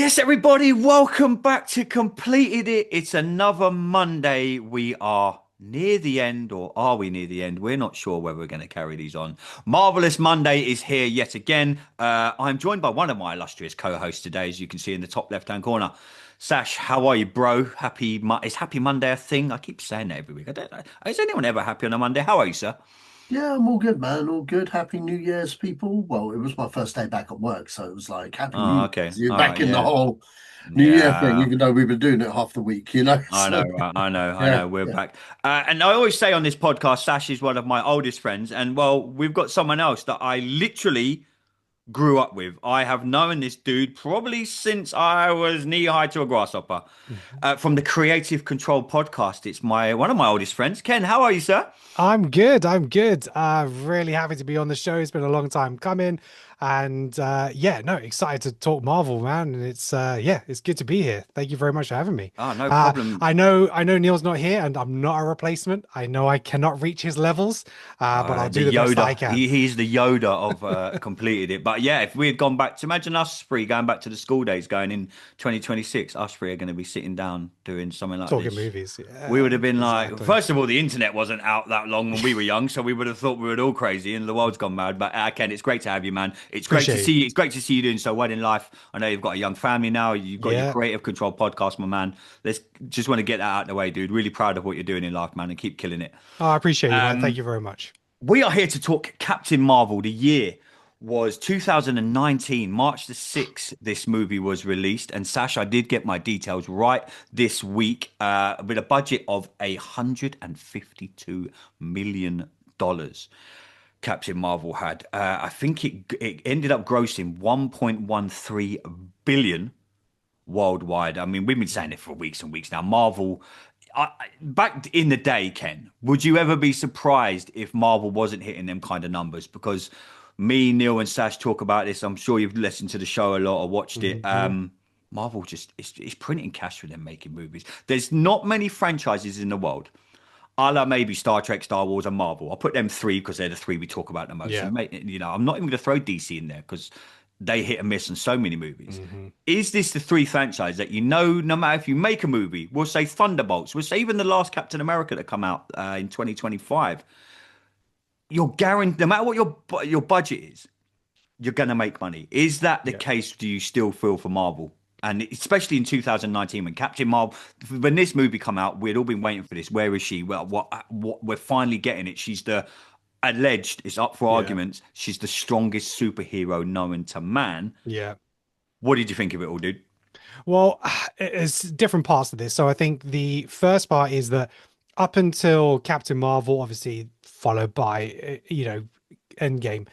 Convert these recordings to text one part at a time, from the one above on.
Yes, everybody, welcome back to Completed It. It's another Monday. We are near the end, or are we near the end? We're not sure whether we're going to carry these on. Marvelous Monday is here yet again. I'm joined by one of my illustrious co-hosts today, as you can see in the top left-hand corner. Sash, how are you, bro? It's Happy Monday a thing? I keep saying that every week. I don't know. Is anyone ever happy on a Monday? How are you, sir? Yeah, I'm all good, man. All good. Happy New Year's, people. Well, it was my first day back at work, so it was like Happy New Oh, Year's. okay. You're All back right. in the Yeah. whole New Year thing, Yeah. even though we've been doing it half the week. I So know, right? I yeah, know. We're yeah. back. And I always say on this podcast, Sash is one of my oldest friends. And well, we've got someone else that I literally grew up with. I have known this dude probably since I was knee high to a grasshopper. Mhm. From the Creative Control podcast. It's my one of my oldest friends. Ken, how are you, sir? I'm good. I'm good. Really happy to be on the show. It's been a long time coming, and yeah, no, excited to talk Marvel, man. And it's yeah, it's good to be here. Thank you very much for having me. Oh, no problem. I know Neil's not here, and I'm not a replacement. I know I cannot reach his levels, but I'll do The the best that I Yoda. can. He's the Yoda of completed it. But yeah, if we had gone back to imagine us three going back to the school days going in 2026, us three are going to be sitting down doing something like Talking this. movies. We Yeah, would have been like, exactly. first of all, the internet wasn't out that long when we were young, so we would have thought we were all crazy and the world's gone mad. But Ken, it's great to have you, man. It's great to Appreciate you. see you. It's great to see you doing so well in life. I know you've got a young family now. You've got your Yeah. Creative Control podcast, my man. Let's just want to get that out of the way, dude. Really proud of what you're doing in life, man, and keep killing it. Oh, I appreciate you, man. Thank Um, you very much. we are here to talk Captain Marvel. The year was 2019, March the 6th. This movie was released, and Sash, I did get my details right this week. With a budget of $152 million. Captain Marvel had. I think it ended up grossing 1.13 billion worldwide. I mean, we've been saying it for weeks and weeks now. Marvel, back in the day, Ken, would you ever be surprised if Marvel wasn't hitting them kind of numbers? Because me, Neil, and Sash talk about this. I'm sure you've listened to the show a lot or watched it. Mhm. Marvel just is printing cash for them making movies. There's not many franchises in the world. A la maybe Star Trek, Star Wars, and Marvel. I'll put them three because they're the three we talk about the most. Yeah. And I'm not even going to throw DC in there because they hit and miss on so many movies. Mhm. Is this the three franchise that no matter if you make a movie, we'll say Thunderbolts, we'll say even the last Captain America that come out in 2025, you're guaranteed, no matter what your budget is, you're going to make money. Is that the Yeah. case? Do you still feel for Marvel? And especially in 2019, when Captain Marvel, when this movie come out, we'd all been waiting for this. Where is she? Well, what we're finally getting it. She's the alleged, it's up for Yeah. arguments. She's the strongest superhero known to man. Yeah. What did you think of it all, dude? Well, it's different parts of this. So I think the first part is that up until Captain Marvel, obviously followed by Endgame,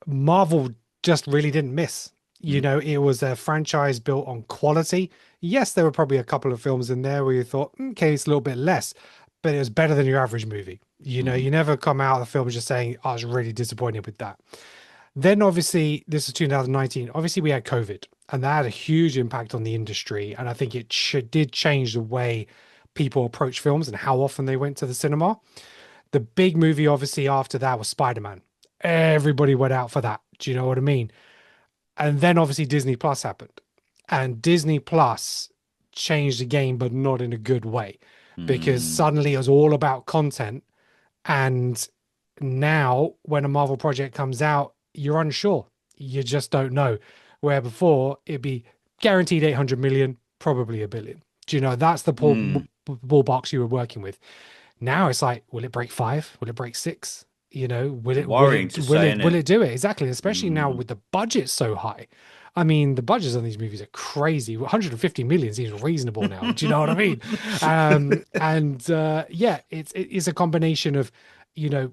Marvel just really didn't miss. Mm, It was a franchise built on quality. Yes, there were probably a couple of films in there where you thought, okay, it's a little bit less, but it was better than your average movie. mm, You never come out of the film just saying, I was really disappointed with that. Then obviously this is 2019. Obviously we had COVID, and that had a huge impact on the industry. And I think it did change the way people approach films and how often they went to the cinema. The big movie obviously after that was Spider-Man. Everybody went out for that. Do you know what I mean? And then obviously Disney Plus happened. And Disney Plus changed the game, but not in a good way, because mm, suddenly it was all about content. And now when a Marvel project comes out, you're unsure. You just don't know. Where before it'd be guaranteed 800 million, probably a billion. Do you know that's the mm. ballparks you were working with? Now it's like, will it break five? Will it break six? It's worrying to say, isn't will it? it do it? Exactly. Especially now Mm. with the budget so high. I mean, the budgets on these movies are crazy. 150 million seems reasonable now. Do you know what I mean? And yeah, it's a combination of, you know,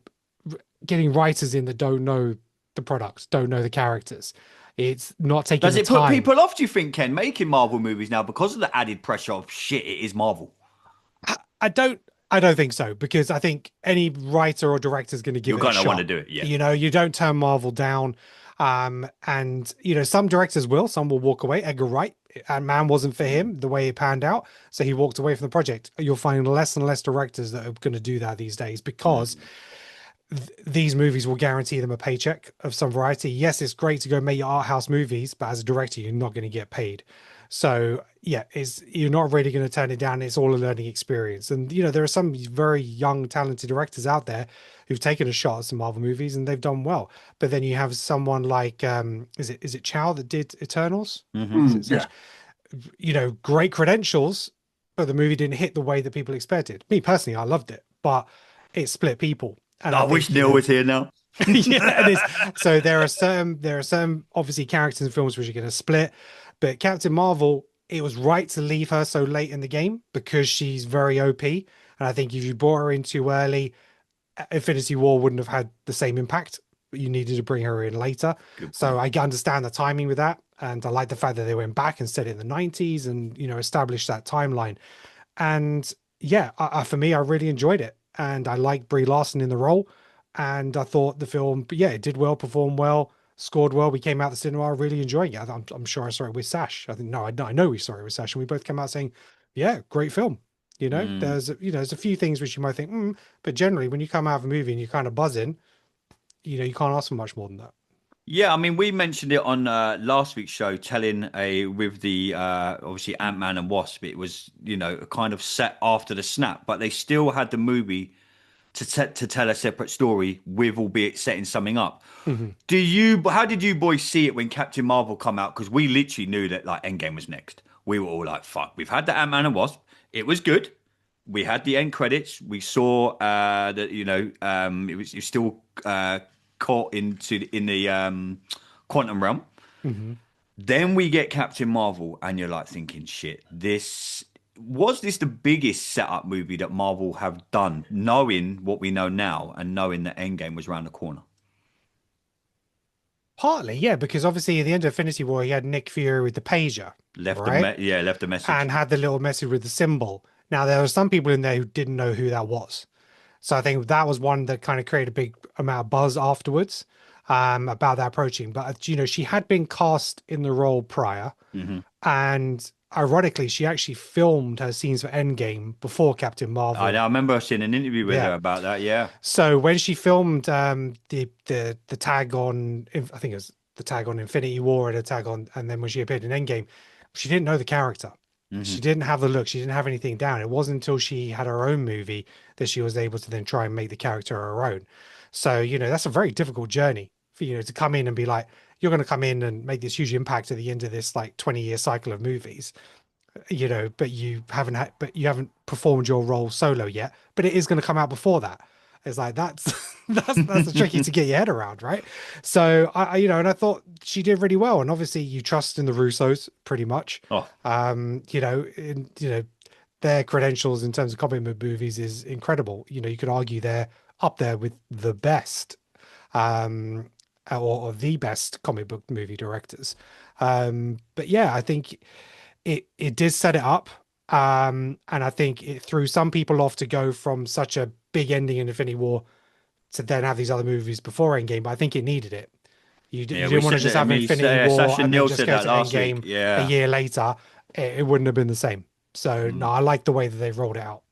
getting writers in that don't know the products, don't know the characters. It's not taking Does the it put time. people off, do you think, Ken, making Marvel movies now because of the added pressure of shit, it is Marvel? I don't I don't think so, because I think any writer or director is going to give You're it a going to want to shot. do it, yeah. You don't turn Marvel down. And some directors will, some will walk away. Edgar Wright, and Man wasn't for Mm, him the way it panned out, so he walked away from the project. You'll find less and less directors that are going to do that these days, because mm, these movies will guarantee them a paycheck of some variety. Yes, it's great to go make your art house movies, but as a director, you're not going to get paid. So yeah, you're not really going to turn it down. It's all a learning experience. And there are some very young, talented directors out there who've taken a shot at some Marvel movies and they've done well. But then you have someone like is it Chow that did Eternals? Yeah. Great credentials, but the movie didn't hit the way that people expected. Me personally, I loved it, but it split people. And I wish Neil was here now. Yeah, it is. So there are some obviously characters in films which are going to split, but Captain Marvel, it was right to leave her so late in the game because she's very OP, and I think if you brought her in too early, Infinity War wouldn't have had the same impact. But you needed to bring her in later. So I understand the timing with that, and I like the fact that they went back and set it in the 90s and established that timeline. And yeah, for me, I really enjoyed it, and I liked Brie Larson in the role. And I thought the film, yeah, it did well, performed well, scored well. We came out the cinema really enjoying it. I'm sure I saw it with Sash. I think I know we saw it with Sash, and we both came out saying, "Yeah, great film." There's a few things which you might think, but generally, when you come out of a movie and you're kind of buzzing, you can't ask for much more than that. Yeah, I mean, we mentioned it on last week's show, telling with the obviously Ant-Man and Wasp. It was kind of set after the snap, but they still had the movie to tell a separate story with, albeit setting something up. How did you boys see it when Captain Marvel come out? Because we literally knew that like Endgame was next. We were all like, "Fuck!" We've had the Ant-Man and Wasp. It was good. We had the end credits. We saw that it was still caught in the quantum realm. Then we get Captain Marvel, and you're like thinking, "Shit, was this the biggest setup movie that Marvel have done, knowing what we know now and knowing that Endgame was around the corner?" Partly, yeah, because obviously at the end of Infinity War, he had Nick Fury with the pager, Left right? left a message. And had the little message with the symbol. Now, there were some people in there who didn't know who that was. So I think that was one that kind of created a big amount of buzz afterwards about that approaching. But, she had been cast in the role prior. And ironically, she actually filmed her scenes for Endgame before Captain Marvel. I remember seeing an interview with her about that. Yeah. So when she filmed the tag on, I think it was the tag on Infinity War and a tag on, and then when she appeared in Endgame, she didn't know the character. She didn't have the look. She didn't have anything down. It wasn't until she had her own movie that she was able to then try and make the character her own. So, that's a very difficult journey for, to come in and be like, you're going to come in and make this huge impact at the end of this like 20-year cycle of movies, but you haven't performed your role solo yet, but it is going to come out before that. It's like, that's tricky to get your head around, right? So and I thought she did really well. And obviously you trust in the Russos pretty much. Their credentials in terms of comic book movies is incredible. You could argue they're up there with the best, or the best comic book movie directors. But yeah, I think it did set it up. And I think it threw some people off to go from such a big ending in Infinity War to then have these other movies before Endgame, but I think it needed it. You didn't want to just have Infinity War Sasha and Neil then just said go that to last Endgame week. Yeah. a year later. It wouldn't have been the same. So no, I like the way that they've rolled it out.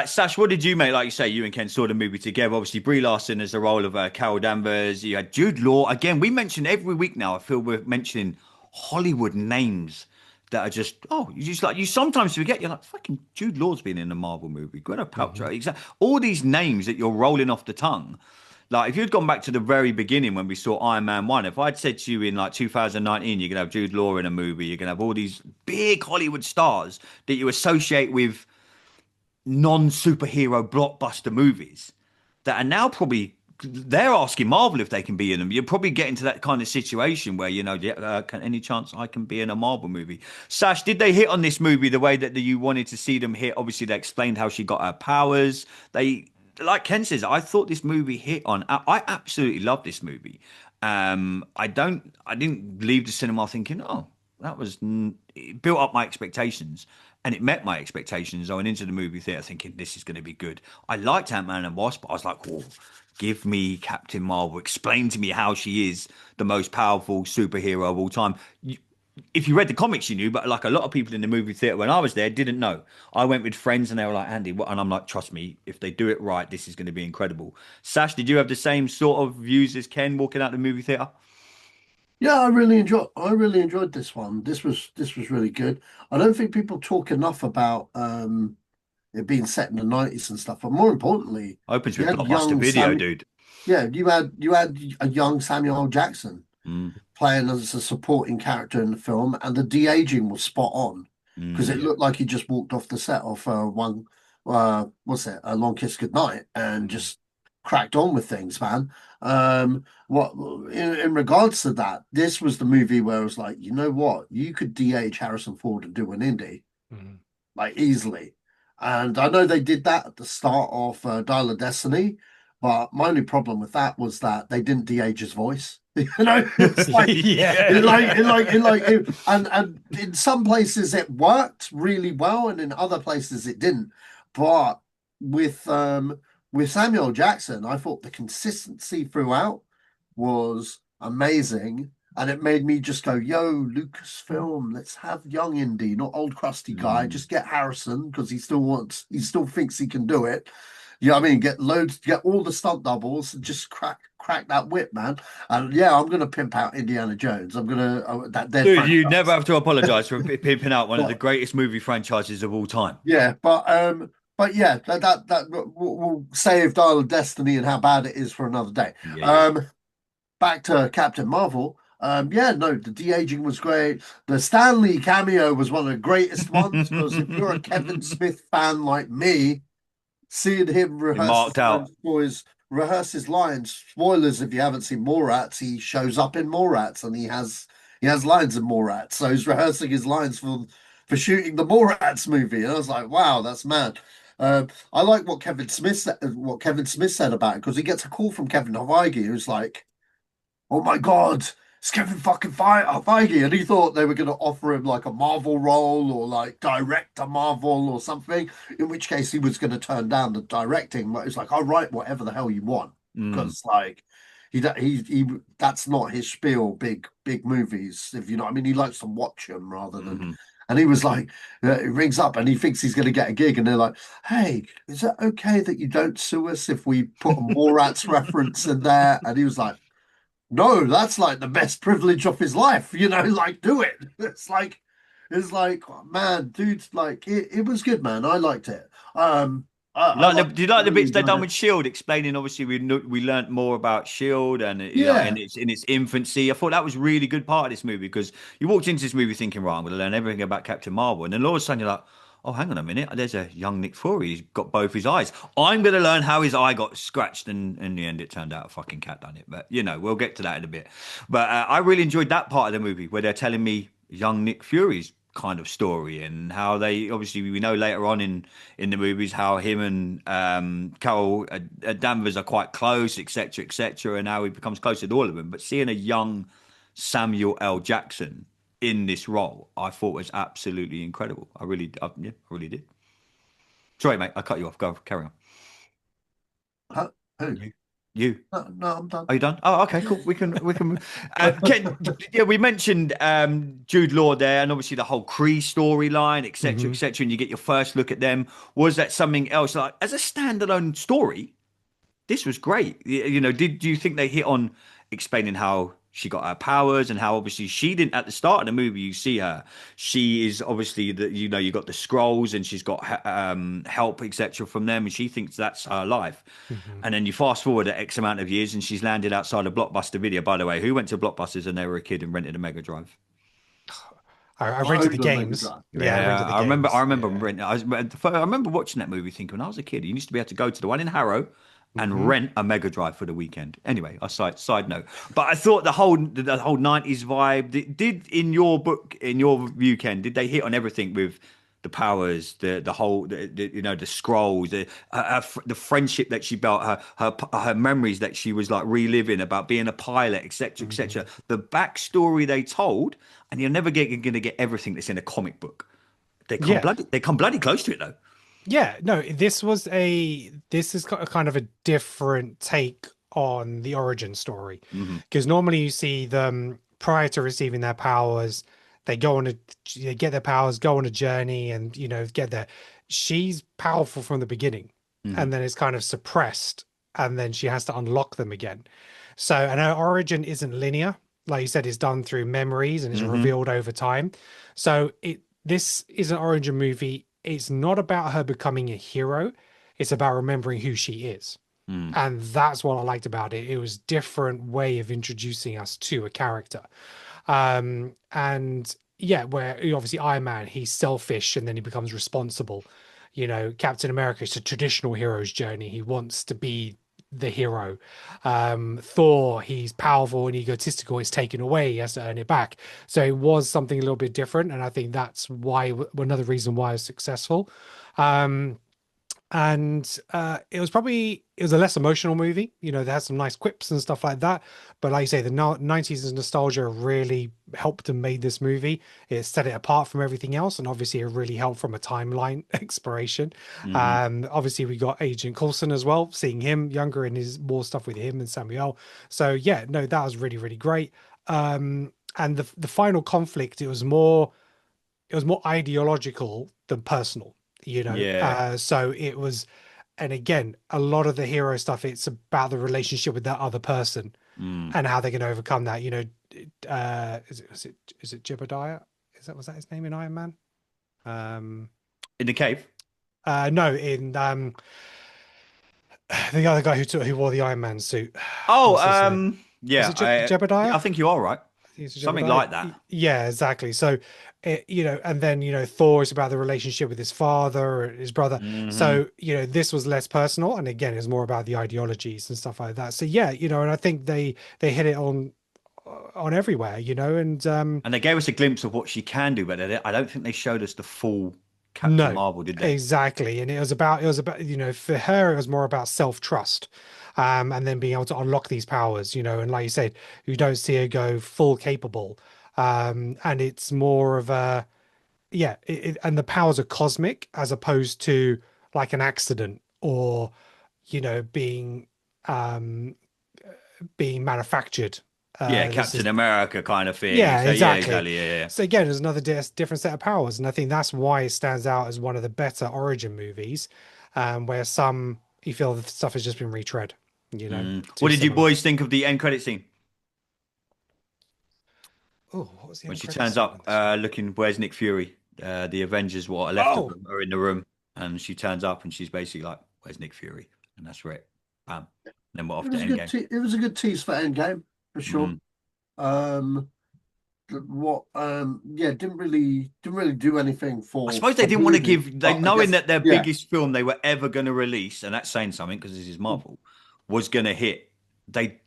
Sash, what did you make? Like you say, you and Ken saw the movie together. Obviously, Brie Larson as the role of Carol Danvers. You had Jude Law. Again, we mention every week now. I feel we're mentioning Hollywood names that are just, you sometimes forget. You're like, fucking Jude Law's been in a Marvel movie. Gwyneth Paltrow. All these names that you're rolling off the tongue. Like, if you'd gone back to the very beginning when we saw Iron Man 1, if I'd said to you in like 2019, you're going to have Jude Law in a movie, you're going to have all these big Hollywood stars that you associate with non-superhero blockbuster movies that are now probably, they're asking Marvel if they can be in them. You're probably getting to that kind of situation where, any chance I can be in a Marvel movie? Sash, did they hit on this movie the way that you wanted to see them hit? Obviously, they explained how she got her powers. Like Ken says, I thought this movie hit on. I absolutely love this movie. I didn't leave the cinema thinking, it built up my expectations, and it met my expectations. I went into the movie theater thinking this is going to be good. I liked Ant-Man and Wasp, but I was like, give me Captain Marvel. Explain to me how she is the most powerful superhero of all time. if you read the comics, you knew, but like a lot of people in the movie theater when I was there didn't know. I went with friends and they were like, Andy, what? And I'm like, trust me, if they do it right, this is going to be incredible. Sash, did you have the same sort of views as Ken walking out the movie theater? Yeah, I really enjoyed this one. This was really good. I don't think people talk enough about it being set in the 90s and stuff, but more importantly, Opens you with had Blockbuster young Video, Sam dude. yeah, you had a young Samuel L. Jackson Mm, playing as a supporting character in the film, and the de-aging was spot on because it mm, looked like he just walked off the set of what's it, A Long Kiss Goodnight, and mm, just cracked on with things, man. What in regards to that, this was the movie where I was like, you know what, you could de-age Harrison Ford and do an indie Mhm. like easily. And I know they did that at the start of Dial of Destiny, but my only problem with that was that they didn't de-age his voice. You know, it's like Yeah. it like it like it like it, and in some places it worked really well, and in other places it didn't. But with with Samuel Jackson, I thought the consistency throughout was amazing. And it made me just go, yo, Lucasfilm, let's have young Indy, not old crusty guy. mm. Just get Harrison because he still thinks he can do it. You know what I mean? Get loads, get all the stunt doubles and just crack that whip, man. And yeah, I'm gonna pimp out Indiana Jones. I'm gonna that dead Dude, you never franchise. have to apologize for pimping out one of the But greatest movie franchises of all time. yeah, but yeah, that we'll save Dial of Destiny and how bad it is for another day. Yeah, yeah. Back to Captain Marvel. Yeah, no, the de-aging was great. The Stan Lee cameo was one of the greatest ones because if you're a Kevin Smith fan like me, seeing him He marked out. rehearse his lines. Spoilers if you haven't seen Mallrats, he shows up in Mallrats and he has lines in Mallrats. So he's rehearsing his lines for shooting the Mallrats movie. And I was like, wow, that's mad. I like what Kevin Smith said about it because he gets a call from Kevin Feige who's like, oh my God, it's Kevin fucking Feige. And he thought they were going to offer him like a Marvel role or like direct a Marvel or something, in which case he was going to turn down the directing. But it's like, I'll write whatever the hell you want. Mm, Because like he that's not his spiel, big movies, if you know what I mean. He likes to watch them rather than. mhm. And he was like, he rings up and he thinks he's going to get a gig. And they're like, hey, is it okay that you don't sue us if we put a Mallrats reference in there? And he was like, no, that's like the best privilege of his life, like do it. It's like, man, dude, like it was good, man. I liked it. I Do you like the really bits they enjoyed done it. with Shield, explaining obviously we learnt more about Shield and Yeah. in its infancy. I thought that was a really good part of this movie because you walked into this movie thinking, right, I'm going to learn everything about Captain Marvel, and then all of a sudden you're like, oh, hang on a minute, there's a young Nick Fury. He's got both his eyes. I'm going to learn how his eye got scratched, and in the end, it turned out a fucking cat done it. But we'll get to that in a bit. But I really enjoyed that part of the movie where they're telling me young Nick Fury's kind of story and how they obviously we know later on in the movies how him and Carol Danvers are quite close, etc., etc., and how he becomes closer to all of them. But seeing a young Samuel L. Jackson in this role, I thought was absolutely incredible. Yeah, I really did. Sorry, mate, I cut you off. Go, carry on. Huh? Who? You, you. No, no, I'm done. Are you done? Oh, okay, cool. We can. Ken, yeah, we mentioned Jude Law there, and obviously the whole Kree storyline, etc., Mhm. etc. And you get your first look at them. Was that something else? Like as a standalone story, this was great. Did do you think they hit on explaining how she got her powers and how obviously she didn't at the start of the movie you see her. She is obviously you got the scrolls and she's got help etc. from them and she thinks that's her life. Mhm. And then you fast forward at X amount of years and she's landed outside a Blockbuster Video. By the way, who went to Blockbusters and they were a kid and rented a Mega Drive? I I rented the owned a Mega games. Drive. Yeah, I Yeah, rented the I remember. I games. remember Yeah. renting. I remember watching that movie, thinking when I was a kid, you used to be able to go to the one in Harrow and Hmm. rent a Mega Drive for the weekend. Anyway, a side note. But I thought the whole 90s vibe did in your book, in your view, Ken, did they hit on everything with the powers, the whole, the scrolls, the friendship that she built, her memories that she was like reliving about being a pilot, etc., Hmm. etc. The backstory they told, and you're never going to get everything that's in a comic book. Yeah. They come bloody close to it though. Yeah, no, this is a kind of a different take on the origin story Hmm. because normally you see them prior to receiving their powers, They go on a they get their powers, go on a journey, and get there. She's powerful from the beginning, Mhm. and then it's kind of suppressed, and then she has to unlock them again. So, and her origin isn't linear. Like you said, it's done through memories and is Mhm. revealed over time. So this is an origin movie. It's not about her becoming a hero. It's about remembering who she is. Mm. And that's what I liked about it. It was different way of introducing us to a character. And yeah, where obviously Iron Man, he's selfish and then he becomes responsible. Captain America is a traditional hero's journey. He wants to be the hero. Thor, he's powerful and egotistical. It's taken away. He has to earn it back. So it was something a little bit different, and I think that's why another reason why it's successful. Um, and it was a less emotional movie. They had some nice quips and stuff like that, but like you say, the 90s nostalgia really helped and made this movie. It set it apart from everything else, and obviously it really helped from a timeline exploration. Mhm. Obviously we got Agent Coulson as well, seeing him younger and his more stuff with him and Samuel. So yeah, no, that was really, really great. And the final conflict, it was more ideological than personal, Yeah. so it was, and again, a lot of the hero stuff, it's about the relationship with that other person Mm. and how they're going to overcome that. Is it Jebediah? Was that his name in Iron Man? um In the cave. no, in the other guy who wore the Iron Man suit. Oh, What's his name? Is yeah. it Jebediah? I think you are right. I think it's a Something Jebediah. like that. Yeah, exactly. So, and then Thor is about the relationship with his father or his brother. Hmm. So, this was less personal, and again, it's more about the ideologies and stuff like that. So, yeah, and I think they hit it on everywhere, and And they gave us a glimpse of what she can do, but I don't think they showed us the full Captain no, Marvel, did they? exactly. And it was about for her, it was more about self-trust. And then being able to unlock these powers, and like you said, you don't see her go full capable. And it's more of a yeah, and the powers are cosmic as opposed to like an accident or being um being manufactured. Yeah, This is Captain America kind of thing. Yeah, So yeah, exactly. exactly. Yeah, So again, there's another different set of powers, and I think that's why it stands out as one of the better origin movies, where some you feel the stuff has just been retread, yeah. What too did you similar. boys think of the end credit scene Oh, what was the when end she credit turns scene in up, this one? looking? Where's Nick Fury? The Avengers, what are left of Oh, them, are in the room, and she turns up, and she's basically like, "Where's Nick Fury?" And that's it. Bam. And then we're It off to was a good Endgame. it was a good tease for Endgame for sure. Mm. Um, what yeah, didn't really do anything I for suppose they the didn't want to movie, give they but I knowing guess that their yeah, biggest film they were ever going to release, and that's saying something because this is Marvel, was going to hit. They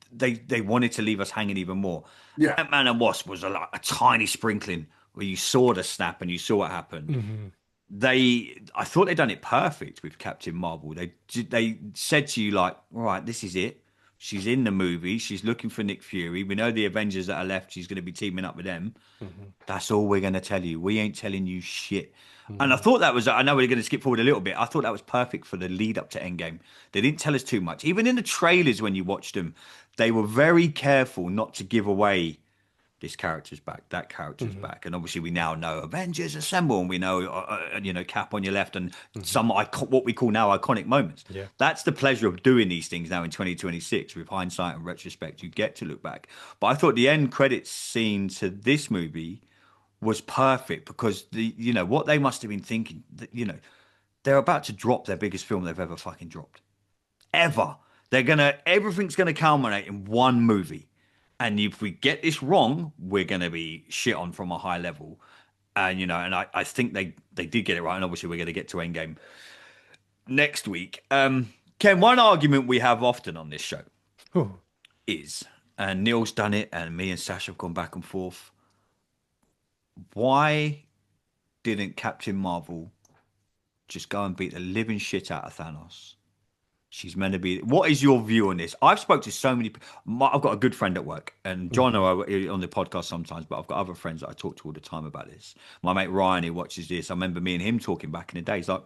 wanted to leave us hanging even more. yeah. Ant-Man and Wasp was a tiny sprinkling where you saw the snap and you saw what happened. hmm I thought they'd done it perfect with Captain Marvel. They said to you like, all right, this is it. She's in the movie. She's looking for Nick Fury. We know the Avengers that are left. She's going to be teaming up with them. hmm That's all we're going to tell you. We ain't telling you shit. And I hmm thought that was, I know we're going to skip forward a little bit. I thought that was perfect for the lead up to Endgame. They didn't tell us too much. Even in the trailers, when you watched them, they were very careful not to give away this character's back, that character's hmm back. And obviously, we now know Avengers Assemble, and we know, Cap on your left, and hmm some what we call now iconic moments. Yeah. That's the pleasure of doing these things now in 2026 with hindsight and retrospect. You get to look back. But I thought the end credits scene to this movie was perfect because what they must have been thinking that they're about to drop their biggest film they've ever fucking dropped ever. Everything's gonna culminate in one movie, and if we get this wrong, we're gonna be shit on from a high level. And I think they did get it right, and obviously we're gonna get to Endgame next week. Ken, one argument we have often on this show Oh, is, and Neil's done it, and me and Sash have gone back and forth. Why didn't Captain Marvel just go and beat the living shit out of Thanos? She's meant to be. What is your view on this? I've spoke to so many. I've got a good friend at work, and John hmm are on the podcast sometimes, but I've got other friends that I talk to all the time about this. My mate Ryan, who watches this, I remember me and him talking back in the day. He's like,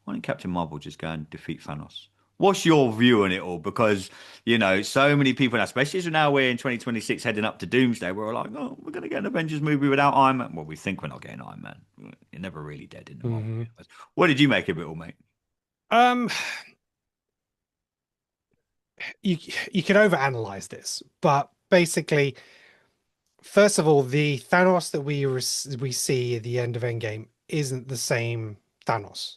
"Why didn't Captain Marvel just go and defeat Thanos? What's your view on it all? Because, you know, so many people, especially as now we're in 2026 heading up to Doomsday, we're all like, oh, we're going to get an Avengers movie without Iron Man. Well, we think we're not getting Iron Man. You're never really dead in the Marvel Mhm. universe. What did you make of it all, mate? Um, you can overanalyze this, but basically, first of all, the Thanos that we see at the end of Endgame isn't the same Thanos.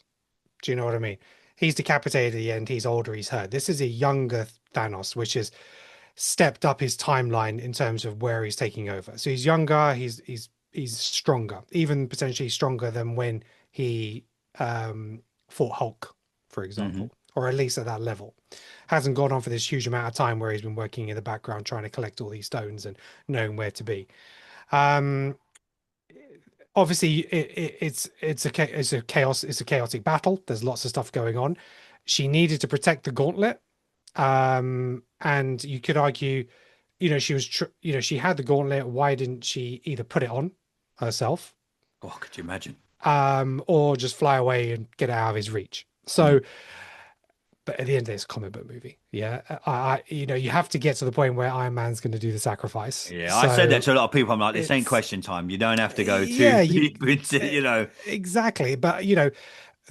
Do you know what I mean? He's decapitated at the end. He's older. He's hurt. This is a younger Thanos, which has stepped up his timeline in terms of where he's taking over. So he's younger. He's stronger, even potentially stronger than when he fought Hulk, for example, or at least at that level. Hasn't gone on for this huge amount of time where he's been working in the background trying to collect all these stones and knowing where to be. Obviously, it's a chaotic battle. There's lots of stuff going on. She needed to protect the gauntlet, and you could argue, you know, she had the gauntlet. Why didn't she either put it on herself, Oh, could you imagine? or just fly away and get out of his reach? So, but at the end of the day, it's a comic book movie. Yeah, you know, you have to get to the point where Iron Man's going to do the sacrifice. Yeah, I said that So to a lot of people. I'm like, this ain't it's question time. You don't have to go yeah, too deep into, you know. exactly. But you know,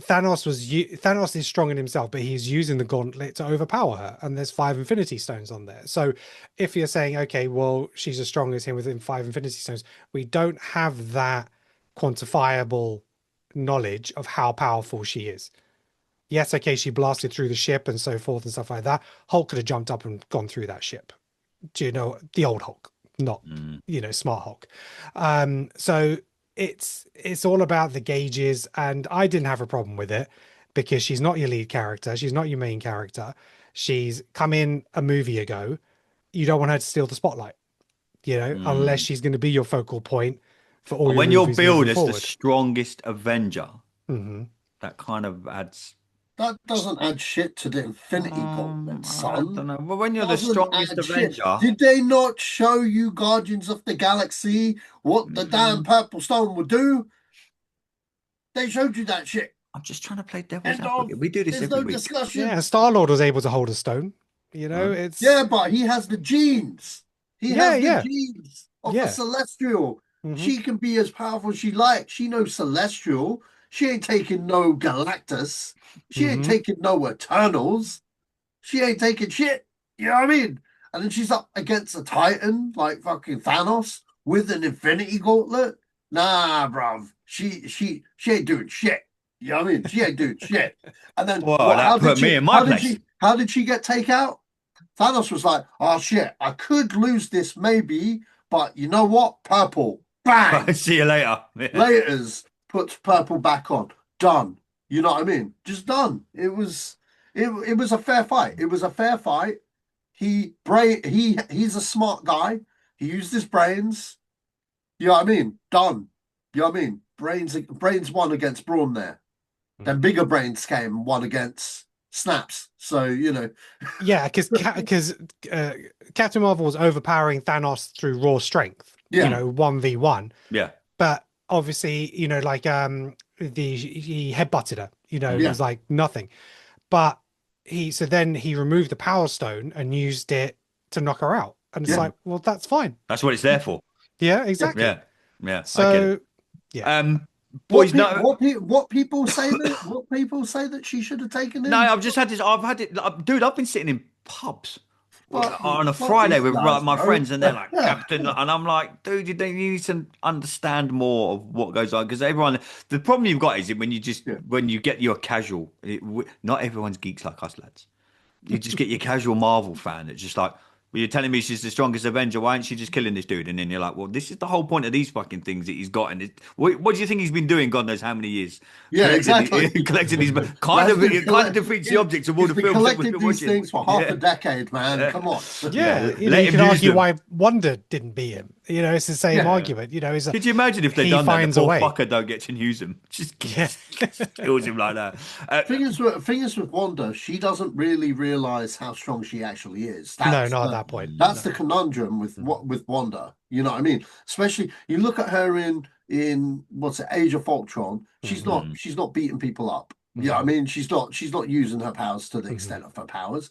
Thanos is strong in himself, but he's using the gauntlet to overpower her, and there's 5 Infinity Stones on there. So if you're saying, okay, well, she's as strong as him within 5 Infinity Stones, we don't have that quantifiable knowledge of how powerful she is. Yes, okay, she blasted through the ship and so forth and stuff like that. Hulk could have jumped up and gone through that ship. Do you know, the old Hulk, not you know, smart Hulk. So it's all about the gauges, and I didn't have a problem with it because she's not your lead character, she's not your main character. She's come in a movie ago. You don't want her to steal the spotlight, you know, unless she's going to be your focal point for all But your when you're movies billed moving as the forward. strongest Avenger, hmm that kind of adds. That doesn't add shit to the Infinity Gauntlet, I don't son. know. But when you're the Doesn't strongest add shit. Avenger, Did they not show you Guardians of the Galaxy what the damn Purple Stone would do? They showed you that shit. I'm just trying to play devil's End of. advocate. We do this There's every no week. discussion. Yeah, Star-Lord was able to hold a stone. You know, it's Yeah, but he has the genes. He Yeah, has the yeah. genes of Yeah. the Celestial. Mhm. She can be as powerful as she likes. She knows Celestial. She ain't taking no Galactus. She ain't Mhm. taking no Eternals. She ain't taking shit. You know what I mean? And then she's up against a Titan like fucking Thanos with an Infinity Gauntlet. Nah, bruv. She ain't doing shit. You know what I mean? She ain't doing shit. And then Well, that put me in my place. how did she get take out? Thanos was like, oh shit, I could lose this maybe, but you know what? Purple. Bang! See you later. Laters puts purple back on. Done. You know what I mean? Just done. It was a fair fight. It was a fair fight. He's a smart guy. He used his brains. You know what I mean? Done. You know what I mean? Brains won against Brawn there. Then bigger brains came and won against Snaps. So, you know. Yeah, because Captain Marvel was overpowering Thanos through raw strength. Yeah. You know, 1v1. Yeah. But obviously, you know, like he headbutted her. You know, it was like nothing. But then he removed the Power Stone and used it to knock her out. And it's like, well, that's fine. That's what it's there for. Yeah, exactly. Yeah. Yeah. So yeah. Boys, what people say that she should have taken in? No, I've had it, dude. I've been sitting in pubs on a fuck Friday these with guys, my bro. friends, and they're like, Captain, and I'm like, dude, you need to understand more of what goes on, because the problem you've got is when you get your casual, not everyone's geeks like us, lads. You just get your casual Marvel fan that's just like, well, you're telling me she's the strongest Avenger. Why ain't she just killing this dude? And then you're like, well, this is the whole point of these fucking things that he's got. And what do you think he's been doing? God knows how many years. Yeah, exactly. Collecting these, kind of defeats the objects of all the films that we've collected been these watching. things for half a decade, man. Come on. Yeah, you Let can him use argue them. why Wonder didn't beat him. You know, it's the same argument. You know, Could you imagine if they'd he done that? The finds a poor way. fucker don't get to use him. Just kills him like that. Thing is with Wanda, she doesn't really realize how strong she actually is. No, not at that point. That's the conundrum with Wanda. You know what I mean? Especially you look at her in what's it, Age of Ultron. She's not beating people up. Yeah, I Mhm. mean, she's not using her powers to the Mhm. extent of her powers.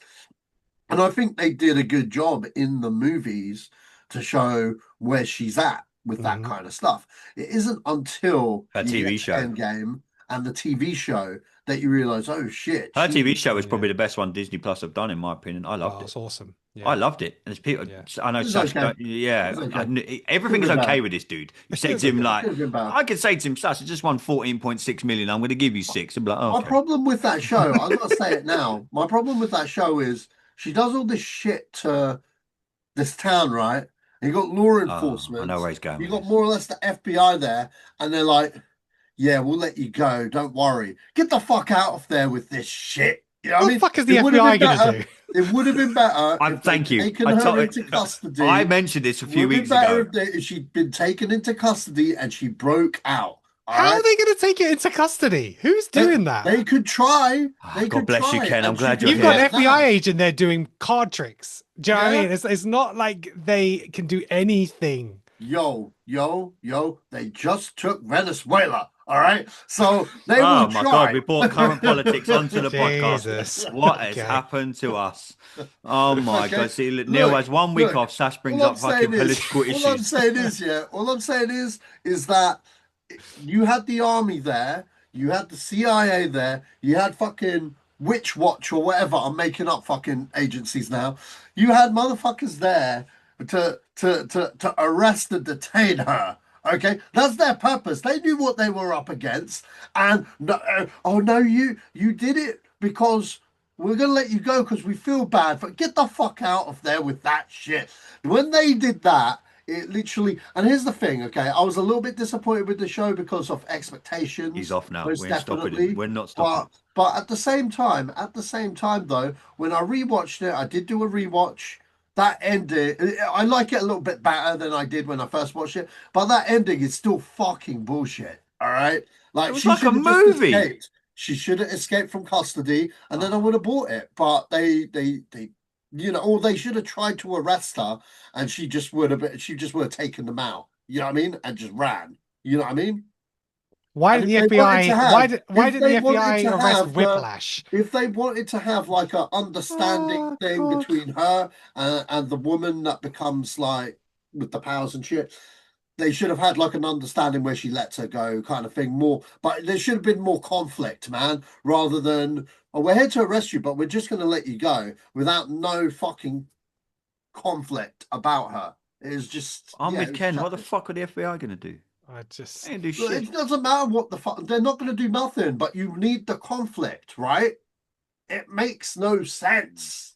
And I think they did a good job in the movies to show where she's at with that Mhm. kind of stuff. It isn't until Her you TV get to show. Endgame and the TV show that you realize, oh shit, Her TV she show is Yeah. probably the best one Disney Plus have done, in my opinion. I loved Oh, it. it's awesome. I Yeah. loved it. And it's people. Yeah. I know it was Sash. okay. It Yeah, was okay. Could everything have is been okay better. with this dude. You say It's to him okay. like, Could have been better. I could say to him, Sash, I just won 14.6 million. I'm going to give you six. And be like, oh, My okay. problem with that show, I've got to say it now. My problem with that show is she does all this shit to this town, right? And you got law Oh, I know enforcement, where he's going you with got this. more or less the FBI there, and they're like, yeah, we'll let you go. Don't worry. Get the fuck out of there with this shit. You know what What I the mean? fuck is the It would have FBI been gonna better. do? It would have been better if they'd Thank you. taken her into I custody. mentioned this a It few would have been weeks better ago. if she'd been taken into custody and she broke out. All How right. are they gonna take it into custody? Who's They, doing that? they could try. Ah, They God could bless you, try, Ken. I'm and she glad could you're You've got here. an get FBI that. agent there doing card tricks. Do you know what I Yeah. mean? It's not like they can do anything. Yo, they just took Venezuela. All right. So they will Oh my God, try. we brought current politics onto the podcast. Jesus. What has Okay. happened to us? Oh my Okay. God. See, Neil Look, has 1 week look, off. Sash brings all I'm up fucking saying is, political all I'm issues. saying is, yeah, all I'm saying is that you had the army there, you had the CIA there, you had fucking Witch Watch or whatever. I'm making up fucking agencies now. You had motherfuckers there to arrest and detain her. Okay, that's their purpose. They knew what they were up against, and no, oh no, you did it because we're gonna let you go because we feel bad. But get the fuck out of there with that shit. When they did that, it literally. And here's the thing, okay, I was a little bit disappointed with the show because of He's expectations, off now. most We ain't stopping him. definitely. We're not stopping. But at the same time though, when I rewatched it, I did do a rewatch. That ending, I like it a little bit better than I did when I first watched it. But that ending is still fucking bullshit. All right, It like was she like a should have just movie. escaped. She should have escaped from custody, and then I would have bought it. But they, or they should have tried to arrest her, and she just would have taken them out. You know what I mean? And just ran. You know what I mean? Why And did if the they wanted to FBI? Why have, did if the they wanted FBI to arrest have Whiplash? if they wanted to have like a understanding Oh thing God. between her and the woman that becomes like with the powers and shit, they should have had like an understanding where she lets her go, kind of thing. More, but there should have been more conflict, man, rather than oh, we're here to arrest you, but we're just going to let you go without no fucking conflict about her. It was just, I'm yeah, with it was Ken. What the shocking. fuck are the FBI going to do? I just. They ain't do Look, shit. it doesn't matter what the fuck, they're not going to do nothing, but you need the conflict, right? It makes no sense.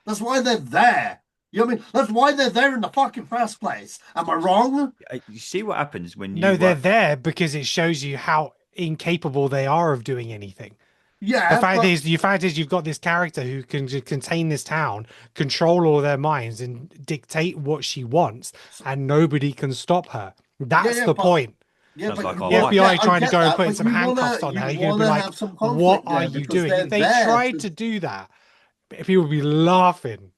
That's why they're there. You know what I mean? That's why they're there in the fucking first place. Am I wrong? You see what happens when No, you they're there because it shows you how incapable they are of doing anything. Yeah, The fact is, you've got this character who can just contain this town, control all their minds, and dictate what she wants, and nobody can stop her. That's yeah, the point. yeah, Sounds but like you our The want, life. FBI yeah, I trying to get go and that, put but some handcuffs on you her. You're gonna be wanna like, have some "What conflict are there you because doing?" they're If they there tried to, to do that, people would be laughing.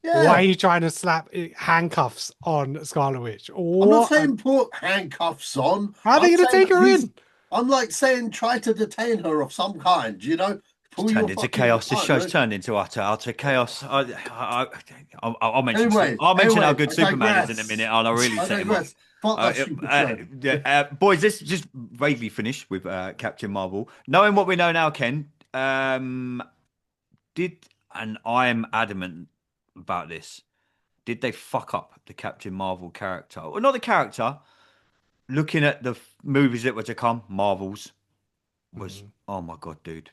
Why are yeah. you trying to slap handcuffs on Scarlet Witch? I'm not What? saying put handcuffs on. How are they I'm going to saying take her in? I'm like saying try to detain her of some kind, you know? It's Pull your turned into fucking chaos. This show's right? turned into utter chaos. I'll mention. I'll mention how Anyway, good I Superman is in a digress. minute, and I'll really I set him off. digress. Fuck that stupid show. Boys, let's just vaguely finish with Captain Marvel. Knowing what we know now, Ken, and I am adamant about this. Did they fuck up the Captain Marvel character? Or not the character. Looking at the movies that were to come, Marvels was oh my god, dude.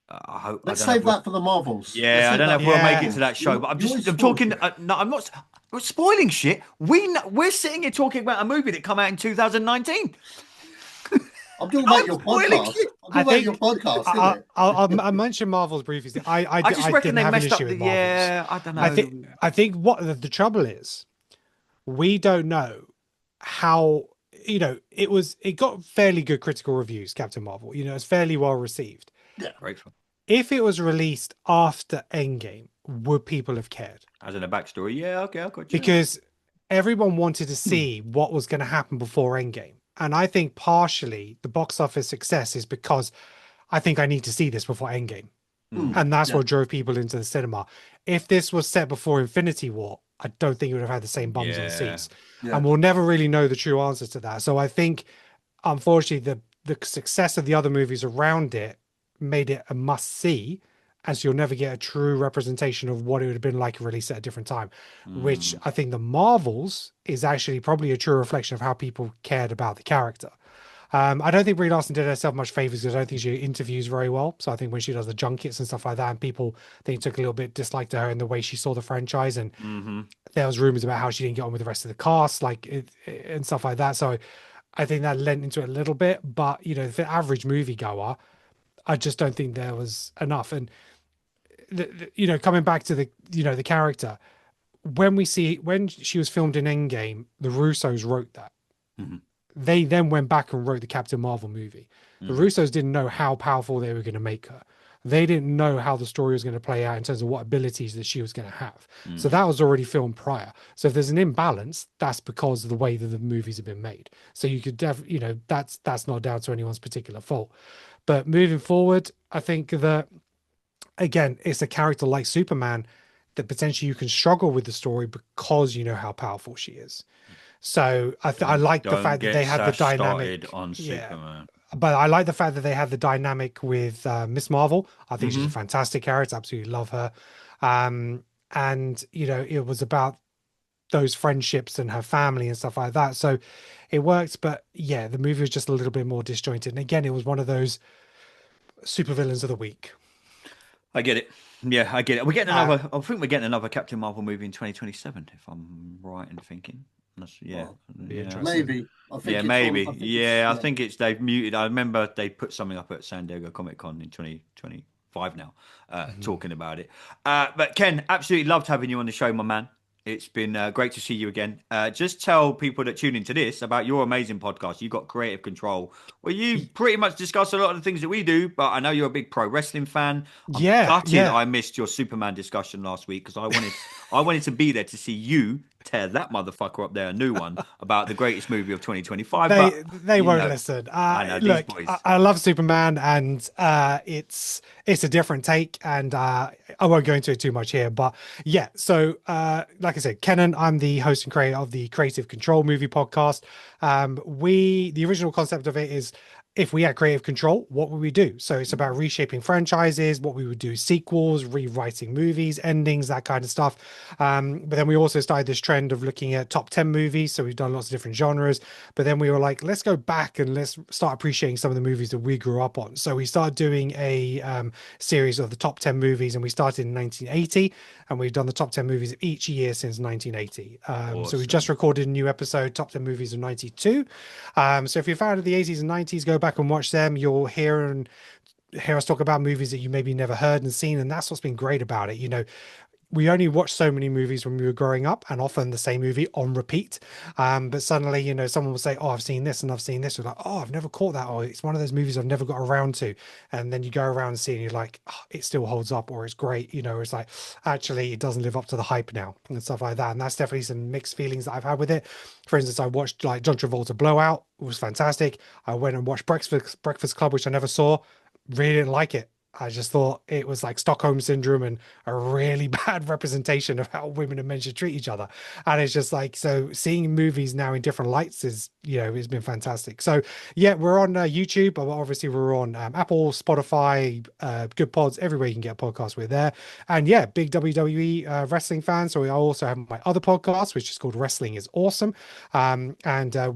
I hope I Let's don't know if save that for the Marvels. Let's yeah, I save don't know that if for we'll the make it Yeah. to that show, You- but you always I'm spoil talking. shit. No, I'm not we're spoiling shit. We're sitting here talking about a movie that come out in 2019. I'm talking I'm about your spoiling podcast. shit. I'm talking about your podcast, isn't it? I'll mention Marvel's briefly. I just reckon didn't they have an messed up issue the with Marvel's. yeah. I don't know. I think what the trouble is, we don't know how it got fairly good critical reviews. Captain Marvel, it's fairly well received. Great fun. If it was released after Endgame, would people have cared? As in a backstory, yeah, okay, I got you. Because everyone wanted to see what was going to happen before Endgame. And I think partially the box office success is because I think I need to see this before Endgame. Mm. And that's Yeah. what drove people into the cinema. If this was set before Infinity War, I don't think it would have had the same bums on Yeah. seats. Yeah. And we'll never really know the true answers to that. So I think, unfortunately, the success of the other movies around it made it a must see. And so you'll never get a true representation of what it would have been like released at a different time, which I think the Marvels is actually probably a true reflection of how people cared about the character. I don't think Brie Larson did herself much favors because I don't think she interviews very well. So I think when she does the junkets and stuff like that, and people I think took a little bit dislike to her in the way she saw the franchise, and there was rumors about how she didn't get on with the rest of the cast, and stuff like that. So I think that lent into it a little bit. But you know, for the average moviegoer, I just don't think there was enough. And you know, coming back to the character, when she was filmed in Endgame, the Russos wrote that. They then went back and wrote the Captain Marvel movie. The Russos didn't know how powerful they were going to make her. They didn't know how the story was going to play out in terms of what abilities that she was going to have. So that was already filmed prior. So if there's an imbalance, that's because of the way that the movies have been made. So you could that's not down to anyone's particular fault. But moving forward, I think that again, it's a character like Superman that potentially you can struggle with the story because you know how powerful she is. So I like the fact that they had the dynamic on Superman. But I like the fact that they had the dynamic with Miss Marvel. I think she's a fantastic character. Absolutely love her. And you know, it was about those friendships and her family and stuff like that. So it worked. But yeah, the movie was just a little bit more disjointed. And again, it was one of those supervillains of the week. I get it. Yeah, I get it. We're getting another. I think we're getting another Captain Marvel movie in 2027, if I'm right in thinking. Yeah, maybe. I think maybe. I think it's they've muted. I remember they put something up at San Diego Comic Con in 2025 now, talking about it. But Ken, absolutely loved having you on the show, my man. It's been great to see you again. Just tell people that tune into this about your amazing podcast. You've got Creative Control, where you pretty much discuss a lot of the things that we do, but I know you're a big pro wrestling fan. I'm gutted I missed your Superman discussion last week because I wanted to be there to see you tear that motherfucker up there a new one about the greatest movie of 2025. They won't listen. I know, look, these boys. I love Superman, and it's a different take, and I won't go into it too much here, but yeah. So like I said, Kenan, I'm the host and creator of the Creative Control movie podcast. The original concept of it is, if we had creative control, what would we do? So it's about reshaping franchises, what we would do, sequels, rewriting movies, endings, that kind of stuff. But then we also started this trend of looking at top 10 movies. So we've done lots of different genres. But then we were like, let's go back and let's start appreciating some of the movies that we grew up on. So we started doing a series of the top 10 movies, and we started in 1980. And we've done the top 10 movies of each year since 1980. Awesome. So we just recorded a new episode, Top 10 Movies of 92. So if you're a fan of the 80s and 90s, go back and watch them. You'll hear us talk about movies that you maybe never heard and seen. And that's what's been great about it. You know, we only watched so many movies when we were growing up, and often the same movie on repeat. But suddenly, you know, someone will say, oh, I've seen this and I've seen this. We're like, oh, I've never caught that. Or it's one of those movies I've never got around to. And then you go around and see it and you're like, oh, it still holds up, or it's great. You know, it's like, actually, it doesn't live up to the hype now and stuff like that. And that's definitely some mixed feelings that I've had with it. For instance, I watched like John Travolta Blowout. It was fantastic. I went and watched Breakfast Club, which I never saw. Really didn't like it. I just thought it was like Stockholm Syndrome and a really bad representation of how women and men should treat each other. And it's just like, so seeing movies now in different lights is, you know, it's been fantastic. So yeah, we're on YouTube, but obviously we're on Apple, Spotify, Good Pods, everywhere you can get a podcast, we're there. And yeah, big WWE wrestling fan. So I also have my other podcast, which is called Wrestling is Awesome. And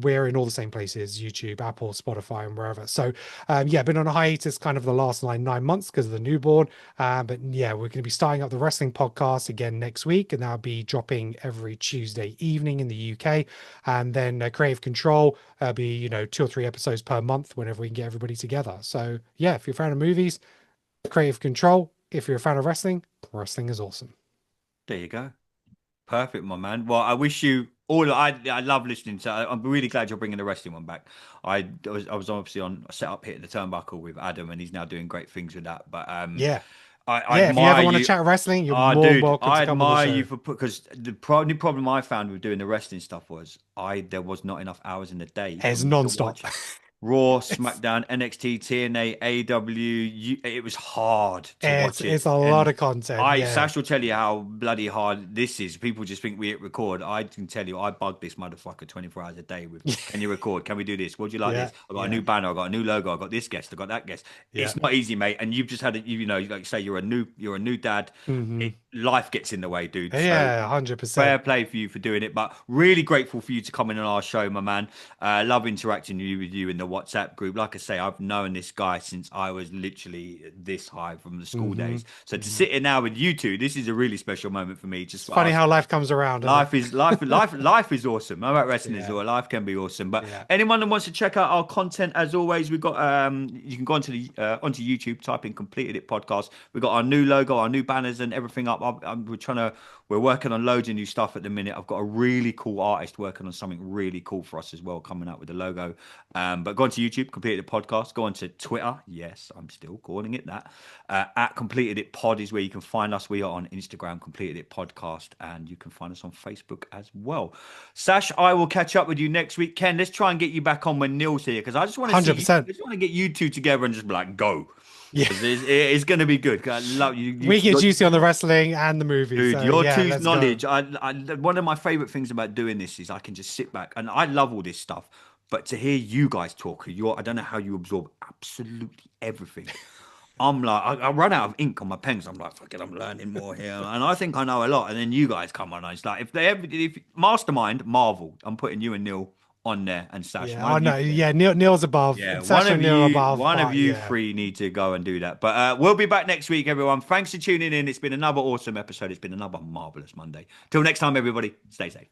we're in all the same places, YouTube, Apple, Spotify, and wherever. So yeah, been on a hiatus kind of the last 9 months because of the newborn, but yeah, we're going to be starting up the wrestling podcast again next week, and that'll be dropping every Tuesday evening in the UK. And then Creative Control be, you know, 2 or 3 episodes per month whenever we can get everybody together. So yeah, if you're a fan of movies, Creative Control. If you're a fan of wrestling, Wrestling is Awesome. There you go. Perfect, my man. Well, I wish you all. I love listening to. I'm really glad you're bringing the wrestling one back. I was obviously on set up hitting the turnbuckle with Adam, and he's now doing great things with that. But yeah, I if you ever want to chat wrestling, you're more welcome to come on the show. You for because the only problem I found with doing the wrestling stuff was there was not enough hours in the day. It's non-stop. Raw, SmackDown, NXT, TNA, AW. It was hard to watch it. It's a lot of content. Yeah. Sash will tell you how bloody hard this is. People just think we hit record. I can tell you, I bug this motherfucker 24 hours a day with, can you record? Can we do this? What do you like Yeah, this? I got a new banner. I got a new logo. I got this guest. I got that guest. It's not easy, mate. And you've just had it. You know, like you say, you're a new dad. Life gets in the way, dude. Yeah, So 100%. fair play for you for doing it, but really grateful for you to come in on our show, my man. Love interacting with you in the WhatsApp group. Like I say, I've known this guy since I was literally this high from the school days. So to sit here now with you two, this is a really special moment for me. Just Funny how life comes around. Life is awesome. How about wrestling as well? Life can be awesome. But anyone that wants to check out our content, as always, we've got you can go onto YouTube, type in Completed It Podcast. We've got our new logo, our new banners, and everything up. We're working on loads of new stuff at the minute. I've got a really cool artist working on something really cool for us as well, coming out with the logo. But go onto YouTube, Completed It Podcast. Go onto Twitter. Yes, I'm still calling it that. At Completed It Pod is where you can find us. We are on Instagram, Completed It Podcast, and you can find us on Facebook as well. Sash, I will catch up with you next week. Ken, let's try and get you back on when Neil's here, because I just want to 100%. I just want to get you two together and just be like, go. Yeah, it's going to be good. I love you. We get juicy on the wrestling and the movies. Dude, so, your yeah, two's let's knowledge. go. One of my favorite things about doing this is I can just sit back, and I love all this stuff. But to hear you guys talk, I don't know how you absorb absolutely everything. I'm like, I run out of ink on my pens. I'm like, fuck it, I'm learning more here, and I think I know a lot. And then you guys come on, and it's like, if Mastermind, Marvel, I'm putting you and Neil on there and Sash. Yeah, oh no, yeah, Neil's above. Yeah, Sash and Neil above. One of you three need to go and do that. But we'll be back next week, everyone. Thanks for tuning in. It's been another awesome episode. It's been another marvelous Monday. Till next time, everybody, stay safe.